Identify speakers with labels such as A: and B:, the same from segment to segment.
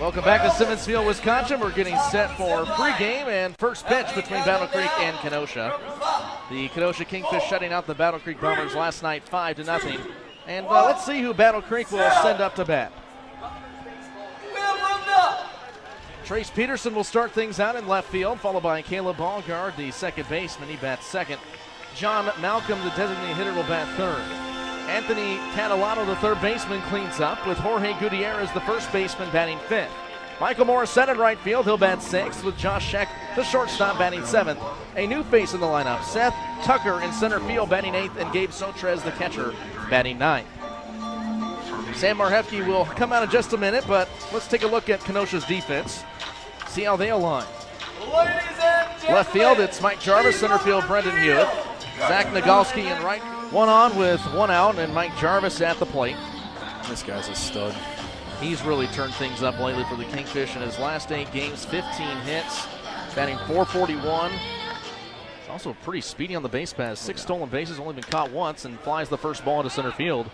A: Welcome back to Simmons Field, Wisconsin. We're getting set for pregame and first pitch between Battle Creek and Kenosha. The Kenosha Kingfish shutting out the Battle Creek Bombers last night 5-0. And let's see who Battle Creek will send up to bat. Trace Peterson will start things out in left field, followed by Caleb Ballgard, the second baseman. He bats second. John Malcolm, the designated hitter, will bat third. Anthony Catalano, the third baseman, cleans up, with Jorge Gutierrez, the first baseman, batting fifth. Michael Morissette in right field, he'll bat sixth, with Josh Scheck, the shortstop, batting seventh. A new face in the lineup, Seth Tucker in center field, batting eighth, and Gabe Sotrez, the catcher, batting ninth. Sam Marhefke will come out in just a minute, but let's take a look at Kenosha's defense, see how they align. Left field, it's Mike Jarvis, center field, Brendan Hewitt. Zach Nagalski in right, one on with one out, and Mike Jarvis at the plate.
B: This guy's a stud.
A: He's really turned things up lately for the Kingfish in his last 8 games, 15 hits, batting .441. He's also pretty speedy on the base pass, 6 stolen bases, only been caught once, and flies the first ball into center field.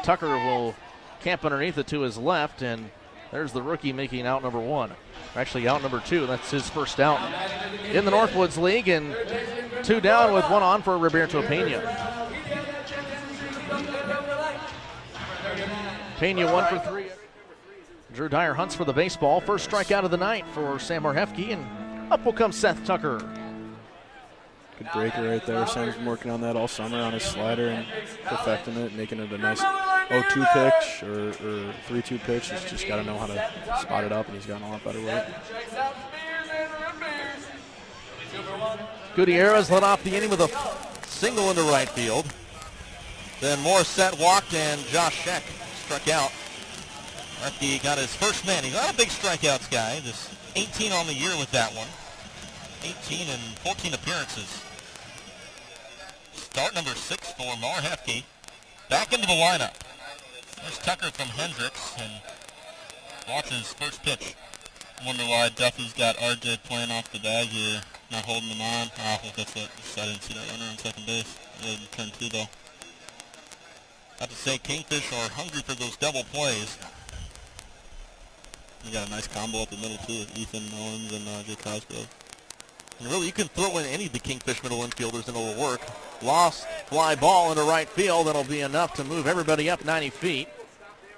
A: Tucker will camp underneath it to his left, and there's the rookie making out number 1. Actually, out number 2. That's his first out in the Northwoods League, and 2 down with 1 on for Roberto Pena. Pena 1 for 3. Drew Dyer hunts for the baseball. First strikeout of the night for Sam Marhefke, and up will come Seth Tucker.
B: Good breaker right there. Sam's been working on that all summer on his slider and perfecting it, making it a nice 0-2 pitch or 3-2 pitch. He's just got to know how to spot it up, and he's gotten a lot better with it.
A: Gutierrez led off the inning with a single into right field. Then Morissette walked, and Josh Scheck struck out. Marhefke got his first man. He's not a big strikeouts guy. Just 18 on the year with that one. 18 and 14 appearances. Start number 6 for Marhefke. Back into the lineup. There's Tucker from Hendricks, and watch his first pitch. Wonder why Duffy's got RJ playing off the bag here, not holding him on. Oh, well, that's what I didn't see that runner on second base. It was turn 2 though. I have to say, Kingfish are hungry for those double plays. You got a nice combo up the middle too with Ethan Owens and Jay Cosgrove. And really, you can throw in any of the Kingfish middle infielders and it'll work. Lost fly ball into right field. That'll be enough to move everybody up 90 feet.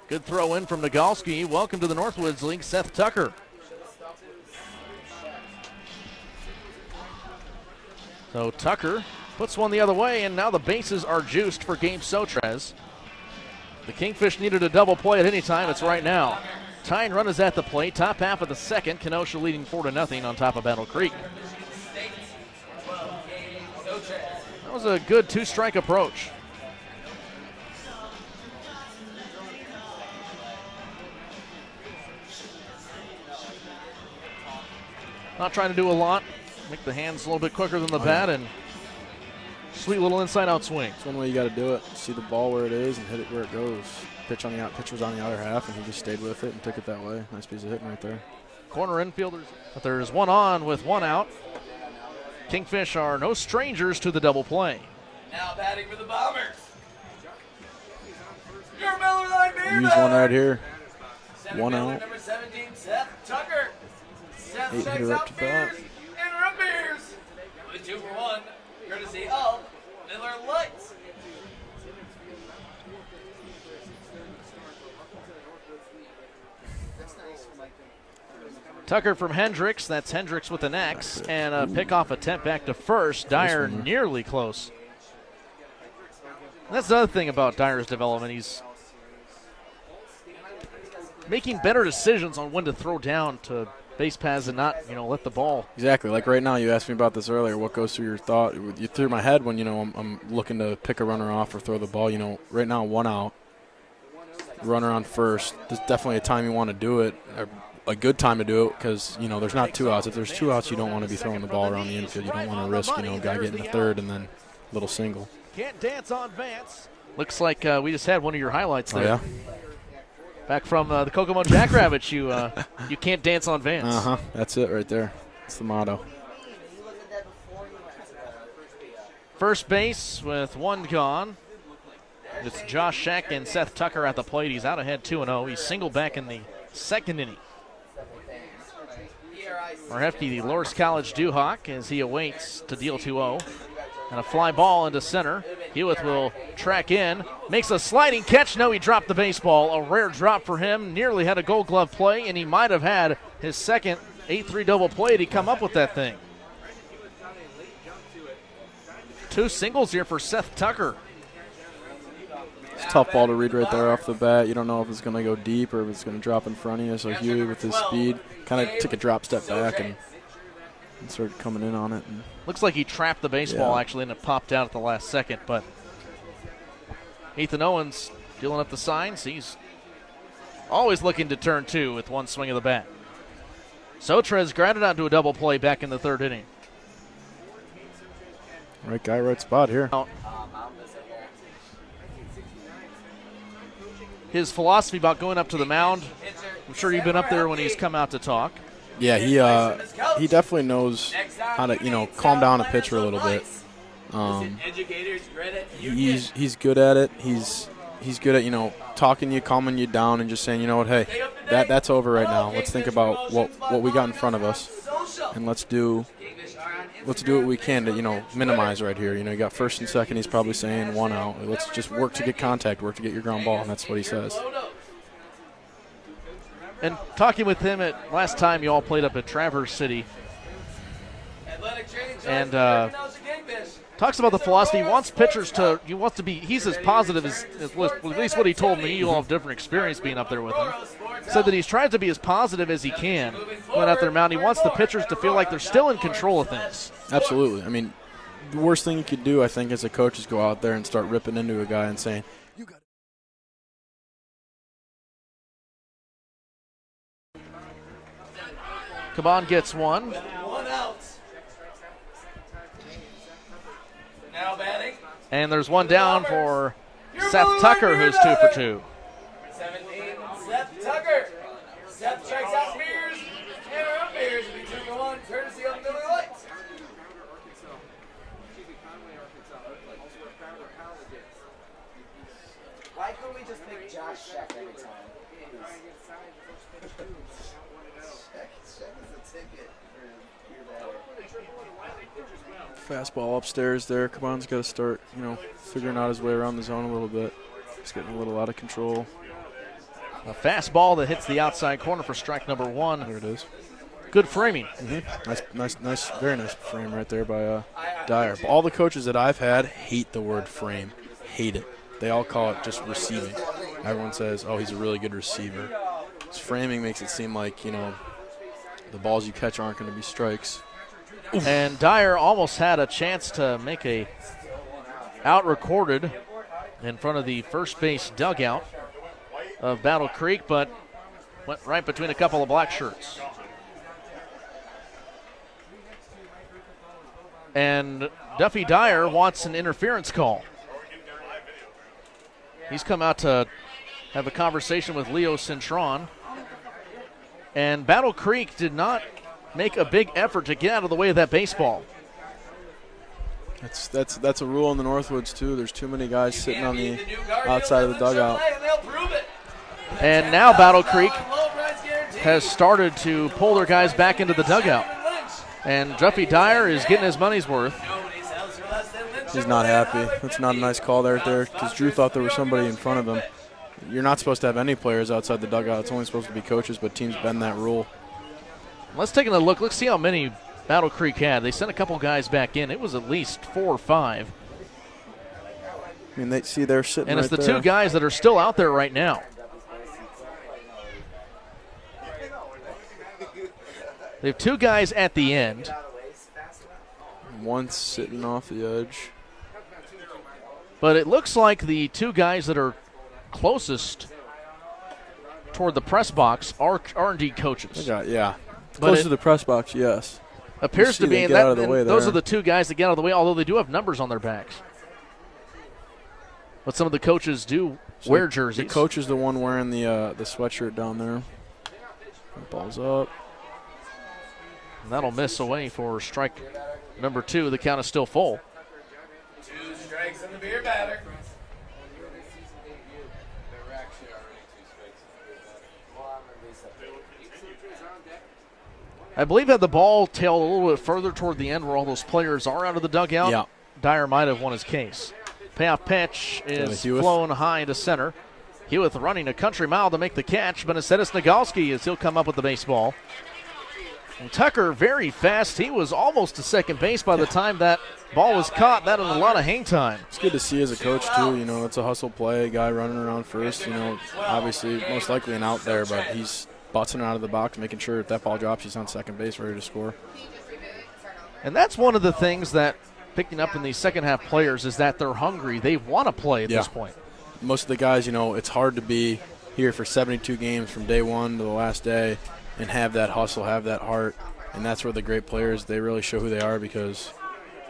A: Good throw in from Nagalski. Welcome to the Northwoods League, Seth Tucker. So Tucker puts one the other way, and now the bases are juiced for Gabe Sotrez. The Kingfish needed a double play at any time. It's right now. Tying run is at the plate. Top half of the second. Kenosha leading 4-0 on top of Battle Creek. That was a good 2-strike approach. Not trying to do a lot. Make the hands a little bit quicker than the bat, and sweet little inside-out swing.
B: It's one way you got to do it. See the ball where it is and hit it where it goes. Pitch was on the other half, and he just stayed with it and took it that way. Nice piece of hitting right there.
A: Corner infielders, but there's 1 on with 1 out. Kingfish are no strangers to the double play.
C: Now batting for the Bombers. Your Miller Line Beer
B: Use one right here.
C: Center
B: 1
C: fielder,
B: out.
C: Number 17, Seth Tucker. Seth
B: 8
C: checks
B: hitter up
C: out
B: to
C: beers
B: bat.
C: and root beers. With 2 for 1, courtesy of Miller Lights.
A: Tucker from Hendricks. That's Hendricks with an X. And a pickoff attempt back to first. Dyer nearly close. That's the other thing about Dyer's development. He's making better decisions on when to throw down to base paths and not, let the ball.
B: Exactly. Like right now, you asked me about this earlier. What goes through your thought? You through my head when, I'm looking to pick a runner off or throw the ball. Right now, 1 out. Runner on first. There's definitely a time you want to do it. A good time to do it because, there's not 2 outs. If there's 2 outs, you don't want to be throwing the ball around the infield. You don't want to risk, a guy getting the third and then a little single.
A: Can't dance on Vance. Looks like we just had one of your highlights there.
B: Oh, yeah?
A: Back from the Kokomo Jackrabbits, you can't dance on Vance.
B: Uh-huh. That's it right there. That's the motto.
A: First base with 1 gone. It's Josh Scheck and Seth Tucker at the plate. He's out ahead 2-0. He's singled back in the second inning. or hefty, the Loras College Dewhawk, as he awaits to deal 2-0. And a fly ball into center. Hewitt will track in, makes a sliding catch. No, he dropped the baseball. A rare drop for him. Nearly had a Gold Glove play, and he might have had his second 8-3 double play to come up with that thing. 2 singles here for Seth Tucker.
B: It's a tough ball to read right there off the bat. You don't know if it's going to go deep or if it's going to drop in front of you. So Huey, with his speed, kind of took a drop step back and started coming in on it. And
A: looks like he trapped the baseball, actually, and it popped out at the last second. But Ethan Owens dealing up the signs. He's always looking to turn 2 with one swing of the bat. Sotres grounded out to a double play back in the 3rd inning.
B: Right guy, right spot here.
A: His philosophy about going up to the mound, I'm sure you've been up there when he's come out to talk.
B: Yeah, he definitely knows how to, calm down a pitcher a little bit. He's good at it. He's good at, talking to you, calming you down, and just saying, you know what, hey, that's over right now. Let's think about what we got in front of us, and let's do what we can to, minimize right here. You got first and second. He's probably saying 1 out. Let's just work to get contact, work to get your ground ball, and that's what he says.
A: And talking with him at last time you all played up at Traverse City, and talks about the philosophy. He wants pitchers to, he's as positive as at least what he told me. You all have different experience being up there with him. Said that he's trying to be as positive as he can going out there mound. He wants the pitchers to feel like they're still in control of things.
B: Absolutely. I mean, the worst thing you could do, I think, as a coach is go out there and start ripping into a guy and saying, you got
A: Caban gets 1.
C: 1 out. Now batting.
A: And there's 1 down for Seth Tucker, who's 2 for 2.
C: 17, Seth Tucker. Seth strikes out Mears. And Mears will be 2 for 1, courtesy of Miller Lights.
D: Why couldn't we just pick Josh Sheck every time?
B: fastball upstairs there. Caban's got to start, figuring out his way around the zone a little bit. He's getting a little out of control.
A: A fastball that hits the outside corner for strike number 1.
B: There it is.
A: Good framing.
B: Nice, very nice frame right there by Dyer. All the coaches that I've had hate the word frame. Hate it. They all call it just receiving. Everyone says, oh, he's a really good receiver. His framing makes it seem like, the balls you catch aren't going to be strikes.
A: And Dyer almost had a chance to make a out recorded in front of the first base dugout of Battle Creek, but went right between a couple of black shirts. And Duffy Dyer wants an interference call. He's come out to have a conversation with Leo Cintron. And Battle Creek did not make a big effort to get out of the way of that baseball.
B: That's a rule in the Northwoods too. There's too many guys sitting on the outside of the dugout.
A: And now Battle Creek has started to pull their guys back into the dugout. And Duffy Dyer is getting his money's worth.
B: He's not happy. That's not a nice call there because Drew thought there was somebody in front of him. You're not supposed to have any players outside the dugout. It's only supposed to be coaches, but teams bend that rule.
A: Let's take a look. Let's see how many Battle Creek had. They sent a couple guys back in. It was at least 4 or 5.
B: I mean, they're sitting right there.
A: And it's the 2 guys that are still out there right now. They have 2 guys at the end.
B: One's sitting off the edge.
A: But it looks like the 2 guys that are closest toward the press box are indeed coaches.
B: Yeah.
A: But
B: Close to the press box, yes.
A: Appears to be, and
B: out of the way
A: those
B: there.
A: are the 2 guys that get out of the way, although they do have numbers on their backs. But some of the coaches do wear jerseys.
B: The coach is the one wearing the sweatshirt down there. Ball's up.
A: And that'll miss away for strike number 2. The count is still full.
C: 2 strikes on the beer batter.
A: I believe had the ball tailed a little bit further toward the end where all those players are out of the dugout,
B: Yeah.
A: Dyer might have won his case. Payoff pitch is
B: Hewitt.
A: flown high to center. Hewitt running a country mile to make the catch, but instead it's Nagalski as he'll come up with the baseball. And Tucker very fast. He was almost to second base by the time that ball was caught. That had a lot of hang time.
B: It's good to see as a coach, too. You know, it's a hustle play, a guy running around first. You know, obviously, most likely an out there, but he's busting out of the box, making sure if that ball drops, he's on second base ready to score.
A: And that's one of the things that picking up in these second half players is that they're hungry. They want to play at this point.
B: Most of the guys, you know, it's hard to be here for 72 games from day one to the last day and have that hustle, have that heart. And that's where the great players, they really show who they are because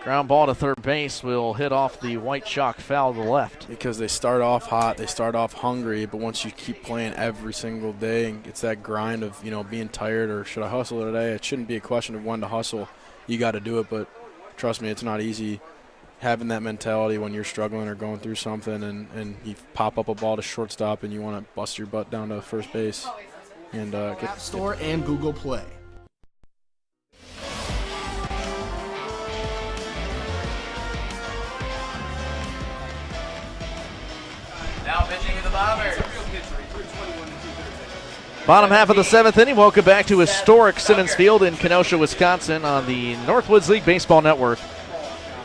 A: ground ball to third base will hit off the white chalk foul to the left.
B: Because they start off hot, they start off hungry, but once you keep playing every single day and it's that grind of, you know, being tired or should I hustle today, it shouldn't be a question of when to hustle. You got to do it, but trust me, it's not easy having that mentality when you're struggling or going through something and you pop up a ball to shortstop and you want to bust your butt down to first base. And
E: App Store and Google Play.
C: Now pitching to the Bombers.
A: Bottom half of the seventh inning. Welcome back to historic Simmons Field in Kenosha, Wisconsin on the Northwoods League Baseball Network.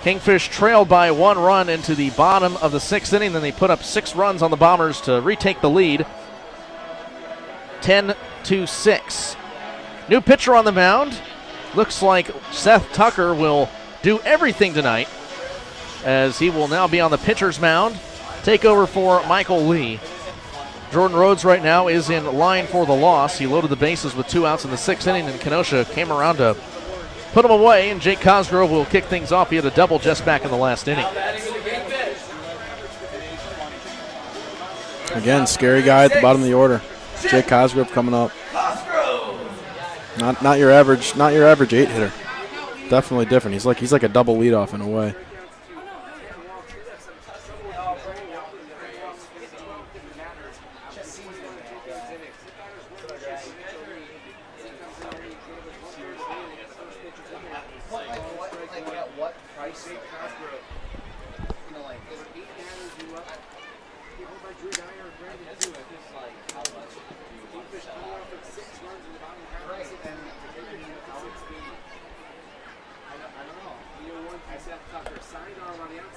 A: Kingfish trailed by 1 run into the bottom of the sixth inning. Then they put up 6 runs on the Bombers to retake the lead. 10-6. New pitcher on the mound. Looks like Seth Tucker will do everything tonight as he will now be on the pitcher's mound. Take over for Michael Lee. Jordan Rhodes right now is in line for the loss. He loaded the bases with 2 outs in the sixth inning, and Kenosha came around to put him away, and Jake Cosgrove will kick things off. He had a double just back in the last inning.
B: again, scary guy at the bottom of the order. Jake Cosgrove coming up. Not your average 8 hitter. Definitely different. He's like a double leadoff in a way.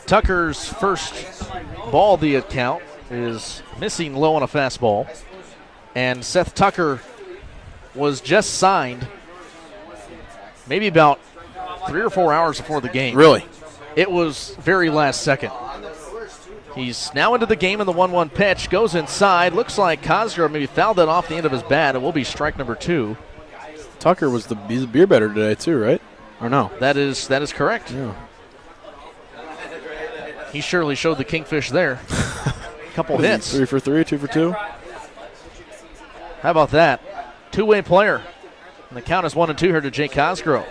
A: Tucker's first ball, the account, is missing low on a fastball. And Seth Tucker was just signed maybe about 3 or 4 hours before the game.
B: Really?
A: It was very last second. He's now into the game in the 1-1 pitch. Goes inside. Looks like Cosgrove maybe fouled that off the end of his bat. It will be strike number 2.
B: Tucker he's a beer better today too, right? Or no?
A: That is correct.
B: Yeah.
A: He surely showed the Kingfish there. Couple hits.
B: 3 for 3, 2 for 2.
A: How about that? Two-way player. And the count is 1-2 here to Jake Cosgrove.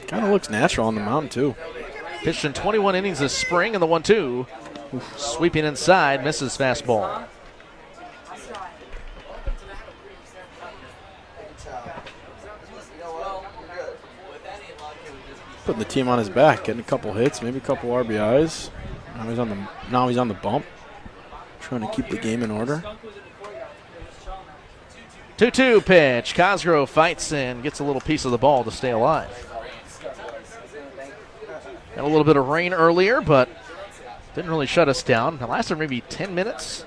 B: Kind of looks natural on the mound too.
A: Pitched in 21 innings this spring in the 1-2. Sweeping inside, misses fastball.
B: Putting the team on his back, getting a couple hits, maybe a couple RBIs. Now he's on the bump, trying to keep the game in order.
A: 2-2 pitch. Cosgrove fights and gets a little piece of the ball to stay alive. Had a little bit of rain earlier, but didn't really shut us down. It lasted maybe 10 minutes.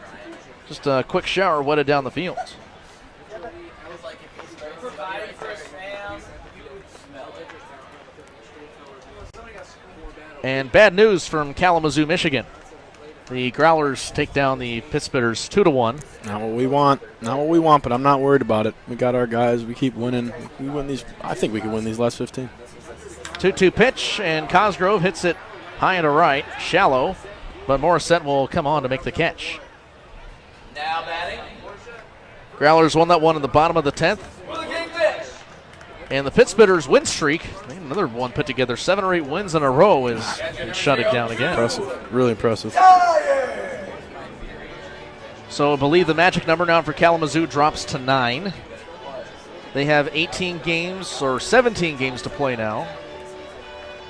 A: Just a quick shower wetted down the field. And bad news from Kalamazoo, Michigan. The Growlers take down the Pittsburghers 2-1.
B: Not what we want, but I'm not worried about it. We got our guys. We keep winning. We win these. I think we can win these last 15.
A: 2-2 pitch, and Cosgrove hits it high and to right, shallow, but Morissette will come on to make the catch.
C: Now batting.
A: Growlers won that one in the bottom of the 10th. And the Pittsburghers win streak, another one put together, 7 or 8 wins in a row is shut it down again.
B: Impressive, really impressive.
A: So I believe the magic number now for Kalamazoo drops to 9. They have 18 games or 17 games to play now.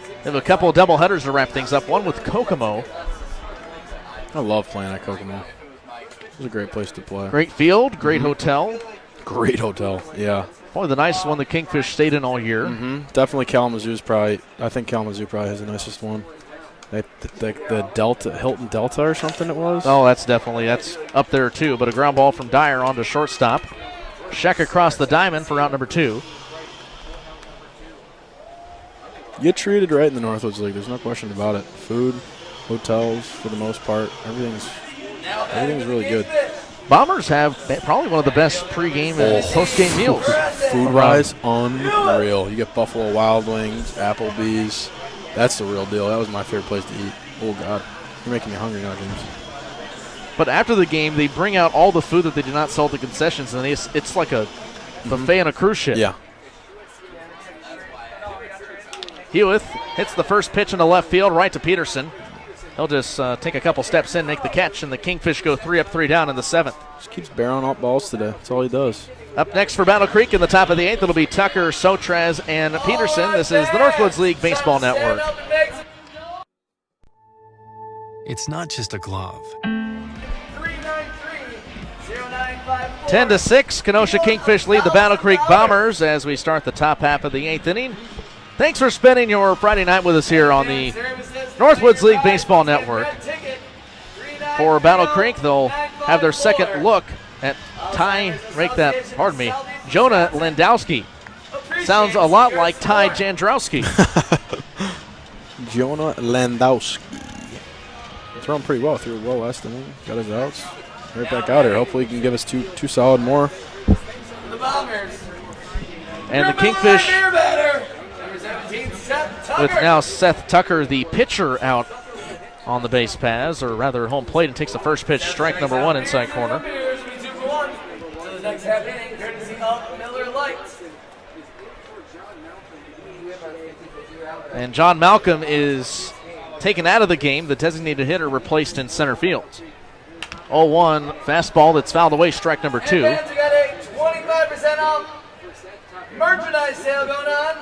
A: They have a couple of doubleheaders to wrap things up, one with Kokomo.
B: I love playing at Kokomo. It's a great place to play.
A: Great field, great hotel.
B: Great hotel, yeah.
A: Probably the nicest one the Kingfish stayed in all year.
B: Definitely Kalamazoo's probably, I think Kalamazoo probably has the nicest one. The Delta, Hilton Delta or something it was?
A: Oh, that's up there too. But a ground ball from Dyer onto shortstop. Sheck across the diamond for out number 2.
B: You get treated right in the Northwoods League. There's no question about it. Food, hotels, for the most part, everything's really good.
A: Bombers have probably one of the best pregame and postgame meals.
B: Food-wise, unreal. You get Buffalo Wild Wings, Applebee's. That's the real deal. That was my favorite place to eat. Oh, God. You're making me hungry now, James.
A: But after the game, they bring out all the food that they did not sell at the concessions, and it's like a buffet on a cruise ship.
B: Yeah.
A: Hewitt hits the first pitch in the left field, right to Peterson. He'll just take a couple steps in, make the catch, and the Kingfish go 3 up, 3 down in the 7th.
B: Just keeps barreling up balls today. That's all he does.
A: Up next for Battle Creek in the top of the 8th, it'll be Tucker, Sotraz, and Peterson. This is the Northwoods League Baseball Network.
F: It's not just a glove.
A: 10-6, Kenosha Kingfish lead the Battle Creek Bombers as we start the top half of the 8th inning. Thanks for spending your Friday night with us here on the Northwoods League Baseball Network. For Battle Creek, they'll have their second look at Jonah Landowski. Sounds a lot like Ty Jandrowski.
B: Jonah Landowski. Throwing pretty well. Threw well last inning. Got his outs. Right back out here. Hopefully he can give us two solid more.
C: The Bombers.
A: And the Kingfish,
C: Number 17, Seth Tucker.
A: with now Seth Tucker, the pitcher, out on the base paths, or rather home plate, and takes the first pitch, strike number 1 inside corner.
C: To the next half inning, courtesy of Miller Lite.
A: And John Malcolm is taken out of the game, the designated hitter replaced in center field. 0-1 fastball that's fouled away, strike number 2.
C: And we got a 25% off merchandise sale going on.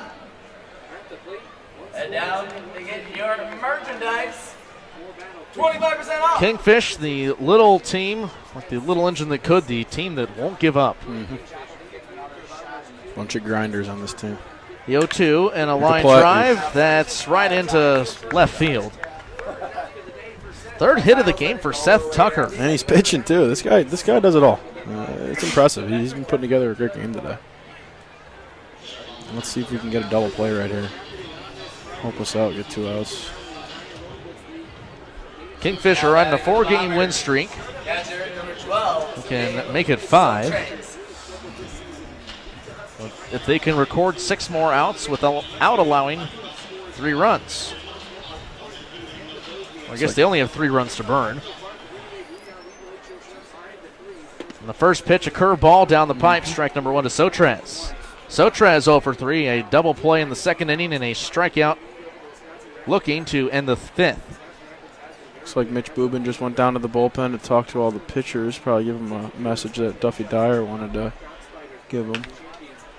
C: And down to get your merchandise. 25% off.
A: Kingfish, the little team, like the little engine that could, the team that won't give up.
B: Bunch of grinders on this team.
A: The 0-2 and a line drive that's right into left field. Third hit of the game for Seth Tucker.
B: And he's pitching too. This guy does it all. It's impressive. He's been putting together a great game today. Let's see if we can get a double play right here. Help us out, get 2 outs.
A: Kingfish are riding a 4-game win streak.
C: Catcher number 12.
A: Can make it 5. If they can record 6 more outs without allowing 3 runs. Well, I guess they only have 3 runs to burn. And the first pitch, a curveball down the pipe, strike number 1 to Sotraz. Sotraz 0 for 3, a double play in the second inning and a strikeout looking to end the 5th.
B: Looks like Mitch Boobin just went down to the bullpen to talk to all the pitchers, probably give them a message that Duffy Dyer wanted to give them.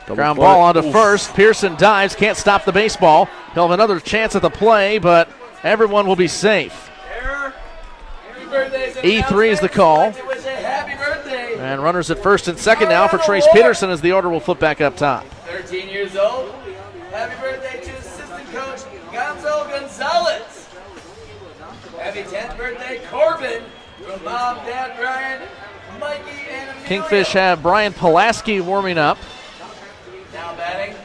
A: Ground ball onto first. Pearson dives, can't stop the baseball. He'll have another chance at the play, but everyone will be safe. E3 is the call. And runners at first and second now for Trace Peterson as the order will flip back up top.
C: 13 years old. Happy birthday to assistant coach Gonzo Gonzalez. Happy 10th birthday, Corbin, from Mom, Dad, Brian, Mikey, and Amelia.
A: Kingfish have Brian Pulaski warming up.
C: Now batting.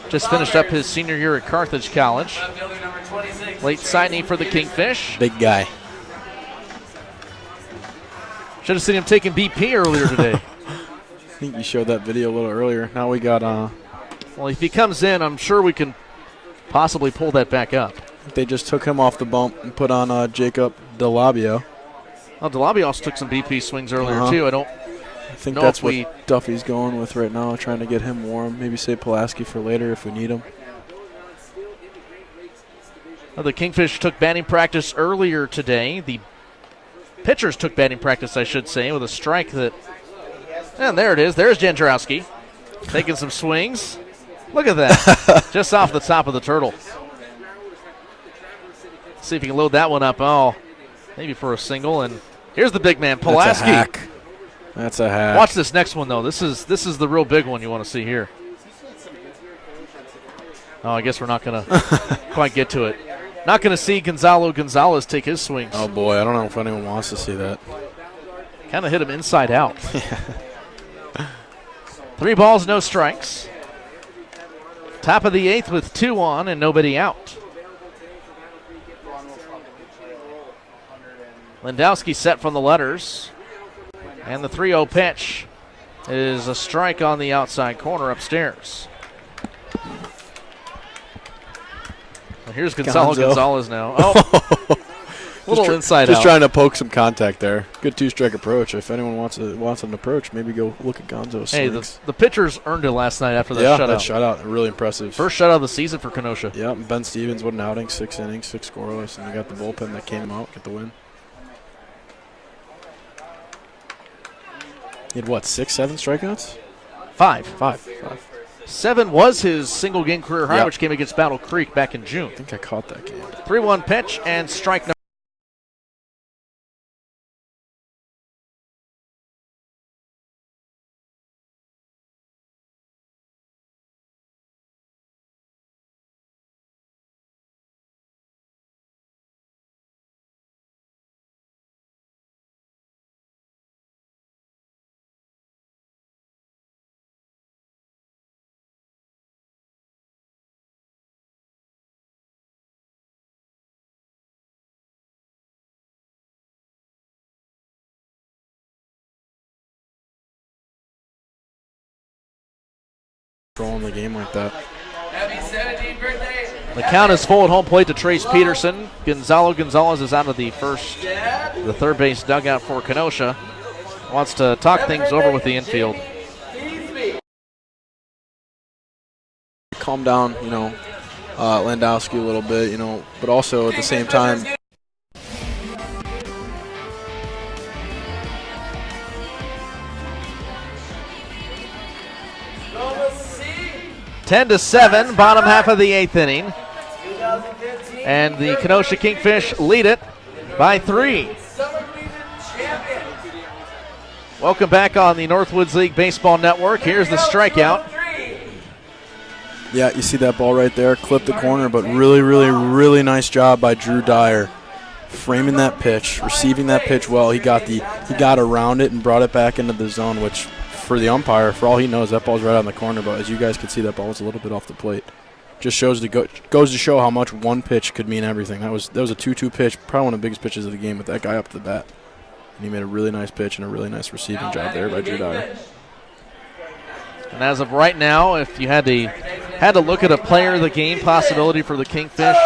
A: Just finished up his senior year at Carthage College.
C: Left fielder number 26.
A: Late signing for the Kingfish.
B: Big guy.
A: Should have seen him taking BP earlier today.
B: I think you showed that video a little earlier. Now we got
A: Well, if he comes in, I'm sure we can possibly pull that back up.
B: they just took him off the bump and put on Jacob Delabio.
A: Well, Delabio also took some BP swings earlier, too. I
B: think
A: know
B: that's
A: if
B: what Duffy's going with right now, trying to get him warm. Maybe save Pulaski for later if we need him.
A: Well, the Kingfish took batting practice earlier today. The pitchers took batting practice, I should say, with a strike that... And there it is. There's Jandrowski. Taking some swings. Look at that. Just off the top of the turtle. See if he can load that one up. Oh, maybe for a single. And here's the big man, Pulaski.
B: That's a hack.
A: Watch this next one, though. This is the real big one you want to see here. Oh, I guess we're not going to quite get to it. Not going to see Gonzalo Gonzalez take his swings.
B: Oh, boy. I don't know if anyone wants to see that.
A: Kind of hit him inside out. 3 balls, no strikes. Top of the 8th with 2 on and nobody out. Lindowski set from the letters. And the 3-0 pitch is a strike on the outside corner upstairs. Well, here's Gonzalo Gonzalez now. Oh, little inside out.
B: Just trying to poke some contact there. Good 2-strike approach. If anyone wants an approach, maybe go look at Gonzo's swings.
A: Hey, the pitchers earned it last night after that shutout.
B: Yeah, that shutout. Really impressive.
A: First shutout of the season for Kenosha.
B: Yeah, Ben Stevens, what an outing. 6 innings, 6 scoreless, and you got the bullpen that came out, get the win. He had, 6, 7 strikeouts?
A: 5. 7 was his single-game career high, which came against Battle Creek back in June.
B: I think I caught that game.
A: 3-1 pitch and strike number.
B: Controlling the game like that.
C: Happy 17th birthday.
A: The count is full at home plate to Trace Peterson. Gonzalo Gonzalez is out of the third base dugout for Kenosha. Wants to talk things over with the infield.
B: Calm down, Landowski a little bit, but also at the same time.
A: 10-7, bottom half of the 8th inning. And the Kenosha Kingfish lead it by 3. Welcome back on the Northwoods League Baseball Network. Here's the strikeout.
B: Yeah, you see that ball right there, clip the corner, but really, really, really nice job by Drew Dyer framing that pitch, receiving that pitch well. He got around it and brought it back into the zone, which for the umpire, for all he knows, that ball's right on the corner. But as you guys can see, that ball was a little bit off the plate. Just goes to show how much one pitch could mean everything. That was a 2-2 pitch, probably one of the biggest pitches of the game with that guy up to the bat. And he made a really nice pitch and a really nice receiving job there by Drew Dyer.
A: And as of right now, if you had to look at a player of the game possibility for the Kingfish,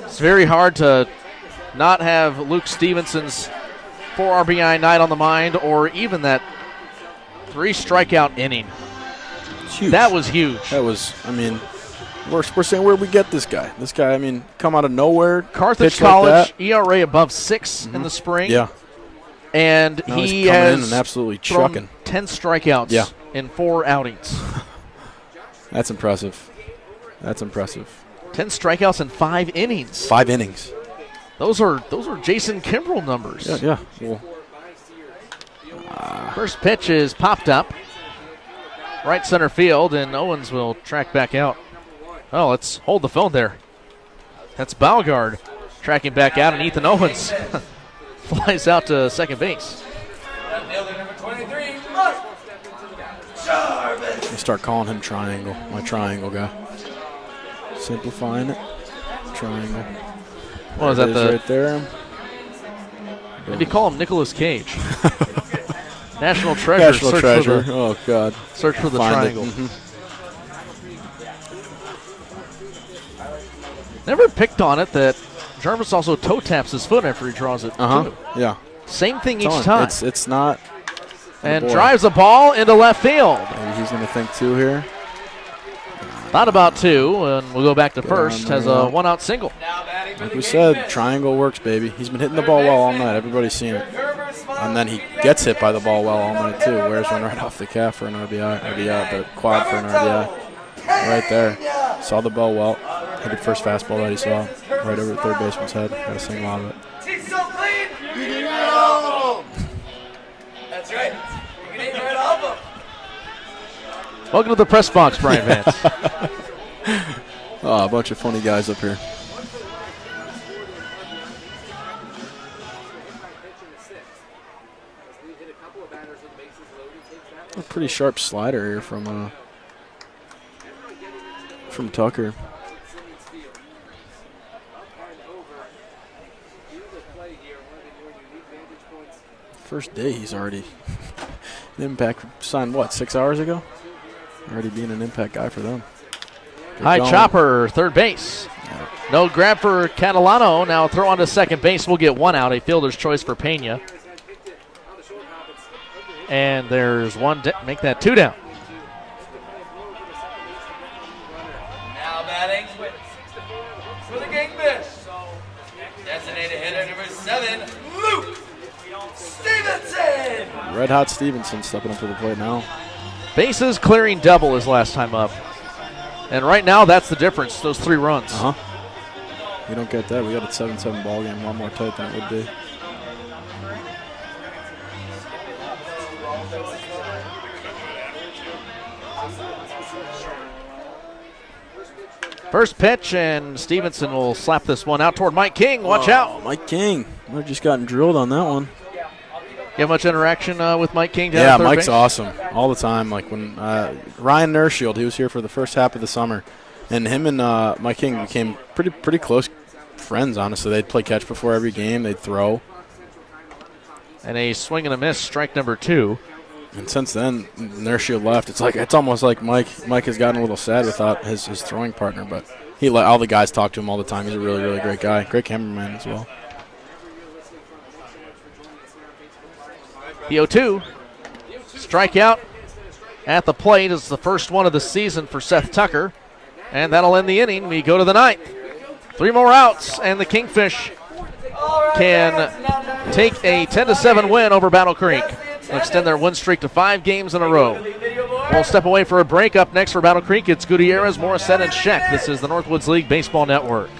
A: it's very hard to not have Luke Stevenson's 4 RBI night on the mind, or even that 3 strikeout inning. That was huge.
B: That was, we're saying where we get this guy. This guy, come out of nowhere.
A: Carthage College, like ERA above 6 in the spring.
B: Yeah.
A: And
B: now
A: he
B: he's coming
A: has
B: in and absolutely
A: thrown
B: chucking
A: 10 strikeouts in 4 outings.
B: That's impressive. 10
A: strikeouts in 5 innings.
B: 5 innings.
A: Those are Jason Kimbrell numbers.
B: Yeah. Well,
A: first pitch is popped up. Right center field, and Owens will track back out. Oh, let's hold the phone there. That's Baugard tracking back out, and Ethan Owens flies out to second base.
C: Number 23,
B: I start calling him Triangle, my triangle guy. Simplifying it. Triangle.
A: What is that?
B: Right there.
A: Maybe call him Nicolas Cage. National treasure.
B: National treasure. Oh God.
A: Search for the triangle. Never picked on it that Jarvis also toe taps his foot after he draws it. Too.
B: Yeah.
A: Same thing each time.
B: It's not.
A: And drives a ball into left field.
B: Maybe he's going to think 2 here.
A: Thought about 2, and we'll go back to first. Has a 1-out single.
B: Like we said, triangle works, baby. He's been hitting the ball well all night. Everybody's seen it. And then he gets hit by the ball well all night, too. Wears one right off the calf for an RBI, the quad for an RBI. Right there. Saw the ball well. Hit the first fastball that he saw right over the third baseman's head. Got a single out of it.
C: He's so clean. You can eat right off him. That's right. You can eat right off him.
A: Welcome to the press box, Brian Vance.
B: Oh, a bunch of funny guys up here. A pretty sharp slider here from Tucker. First day he's already an impact. Signed what, 6 hours ago? Already being an impact guy for them. Good
A: High
B: going.
A: chopper, third base. No grab for Catalano. Now throw on to second base. We'll get one out. A fielder's choice for Pena. And there's one. Make that two down.
C: Now batting for the Kingfish. Designated hitter number 7, Luke Stevenson.
B: Red Hot Stevenson stepping up to the plate now.
A: Bases clearing double his last time up. And right now, that's the difference, those 3 runs.
B: You don't get that. We got a 7-7 ball game, one more tight than it would be.
A: First pitch, and Stevenson will slap this one out toward Mike King. Watch out.
B: Mike King. Might have just gotten drilled on that one.
A: You have much interaction with Mike King down
B: Yeah,
A: at third
B: Mike's
A: base?
B: awesome all the time. Like when Ryan Nershield, he was here for the first half of the summer, and him and Mike King became pretty close friends, honestly. They'd play catch before every game. They'd throw.
A: And a swing and a miss, strike number 2.
B: And since then, Nershield left. It's almost like Mike has gotten a little sad without his throwing partner, but he let all the guys talk to him all the time. He's a really, really great guy. Great cameraman as well.
A: The 0-2. Strikeout at the plate is the first one of the season for Seth Tucker. And that'll end the inning. We go to the 9th. 3 more outs, and the Kingfish can take a 10-7 win over Battle Creek. They'll extend their win streak to 5 games in a row. We'll step away for a break. Up next for Battle Creek, it's Gutierrez, Morissette, and Scheck. This is the Northwoods League Baseball Network.